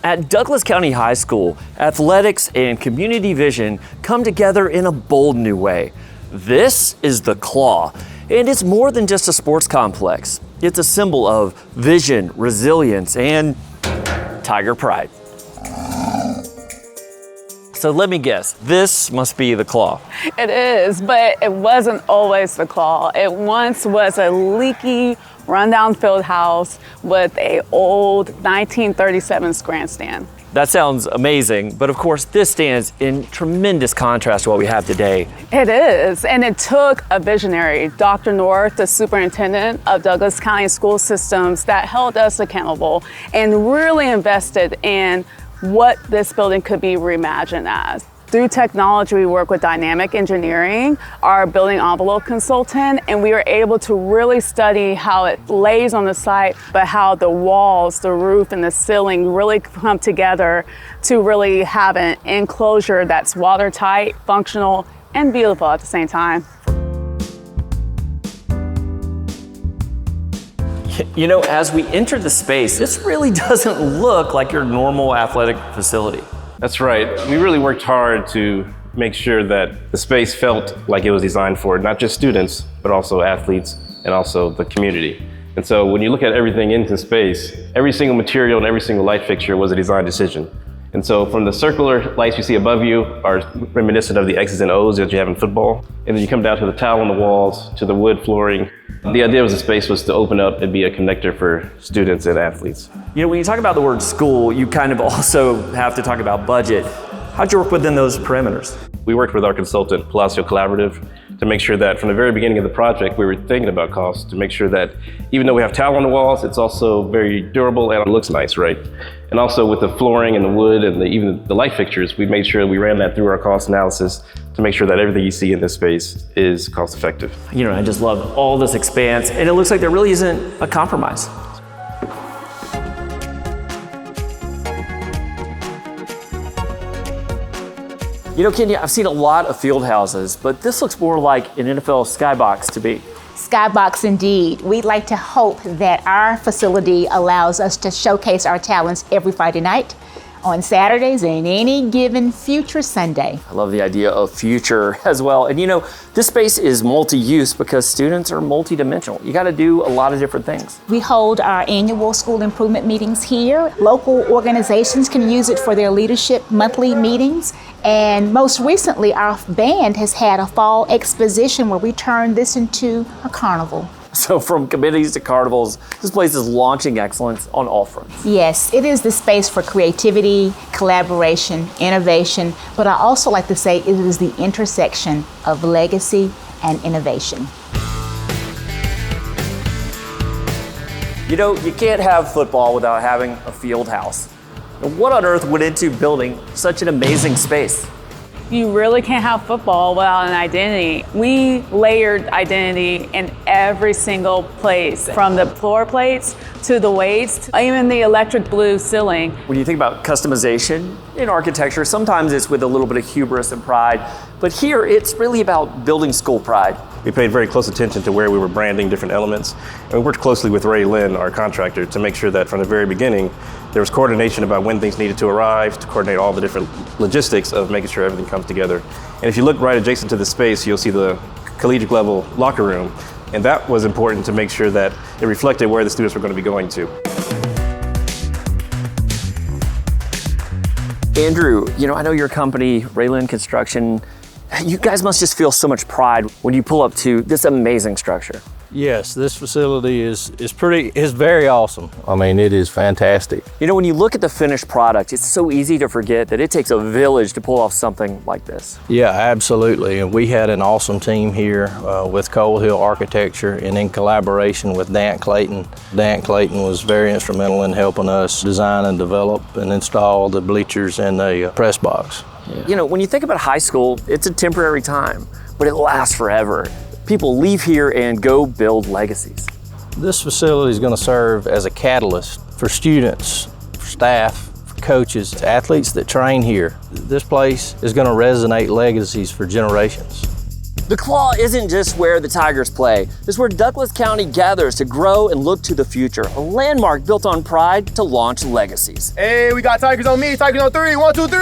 At Douglas County High School, athletics and community vision come together in a bold new way. This is the Claw, and it's more than just a sports complex. It's a symbol of vision, resilience, and tiger pride. So let me guess, this must be the Claw. It is, but it wasn't always the Claw. It once was a leaky, rundown field house with an old 1937 grandstand. That sounds amazing, but of course this stands in tremendous contrast to what we have today. It is, and it took a visionary, Dr. North, the superintendent of Douglas County School Systems, that held us accountable and really invested in what this building could be reimagined as. Through technology, we work with dynamic engineering, our building envelope consultant, and we were able to really study how it lays on the site, but how the walls, the roof, and the ceiling really come together to really have an enclosure that's watertight, functional, and beautiful at the same time. You know, as we enter the space, this really doesn't look like your normal athletic facility. That's right. We really worked hard to make sure that the space felt like it was designed for not just students, but also athletes and also the community. And so when you look at everything into space, every single material and every single light fixture was a design decision. And so from the circular lights you see above you are reminiscent of the X's and O's that you have in football. And then you come down to the tile on the walls, to the wood flooring. The idea of the space was to open up and be a connector for students and athletes. You know, when you talk about the word school, you kind of also have to talk about budget. How'd you work within those parameters? We worked with our consultant, Palacio Collaborative, to make sure that from the very beginning of the project, we were thinking about costs to make sure that even though we have tile on the walls, it's also very durable and it looks nice, right? And also with the flooring and the wood and even the light fixtures, we made sure we ran that through our cost analysis to make sure that everything you see in this space is cost effective. You know, I just love all this expanse, and it looks like there really isn't a compromise. You know, Kenya, I've seen a lot of field houses, but this looks more like an NFL skybox to me. Skybox indeed. We'd like to hope that our facility allows us to showcase our talents every Friday night, on Saturdays, and any given future Sunday. I love the idea of future as well. And you know, this space is multi-use because students are multi-dimensional. You got to do a lot of different things. We hold our annual school improvement meetings here. Local organizations can use it for their leadership monthly meetings. And most recently, our band has had a fall exposition where we turned this into a carnival. So from committees to carnivals, this place is launching excellence on all fronts. Yes, it is the space for creativity, collaboration, innovation, but I also like to say it is the intersection of legacy and innovation. You know, you can't have football without having a field house. Now, what on earth went into building such an amazing space? You really can't have football without an identity. We layered identity in every single place, from the floor plates to the weights, even the electric blue ceiling. When you think about customization in architecture, sometimes it's with a little bit of hubris and pride, but here it's really about building school pride. We paid very close attention to where we were branding different elements, and we worked closely with Ray Lynn, our contractor, to make sure that from the very beginning there was coordination about when things needed to arrive, to coordinate all the different logistics of making sure everything comes together. And if you look right adjacent to the space, you'll see the collegiate level locker room, and that was important to make sure that it reflected where the students were going to be going to. Andrew, you know, I know your company, Ray Lynn Construction, you guys must just feel so much pride when you pull up to this amazing structure. Yes, this facility is very awesome. I mean, it is fantastic. You know, when you look at the finished product, it's so easy to forget that it takes a village to pull off something like this. Yeah, absolutely. And we had an awesome team here with Coal Hill Architecture and in collaboration with Dan Clayton. Dan Clayton was very instrumental in helping us design and develop and install the bleachers and the press box. Yeah. You know, when you think about high school, it's a temporary time, but it lasts forever. People leave here and go build legacies. This facility is going to serve as a catalyst for students, for staff, for coaches, athletes that train here. This place is going to resonate legacies for generations. The Claw isn't just where the Tigers play. It's where Douglas County gathers to grow and look to the future. A landmark built on pride to launch legacies. Hey, we got Tigers on me, Tigers on 3. 1, 2, 3.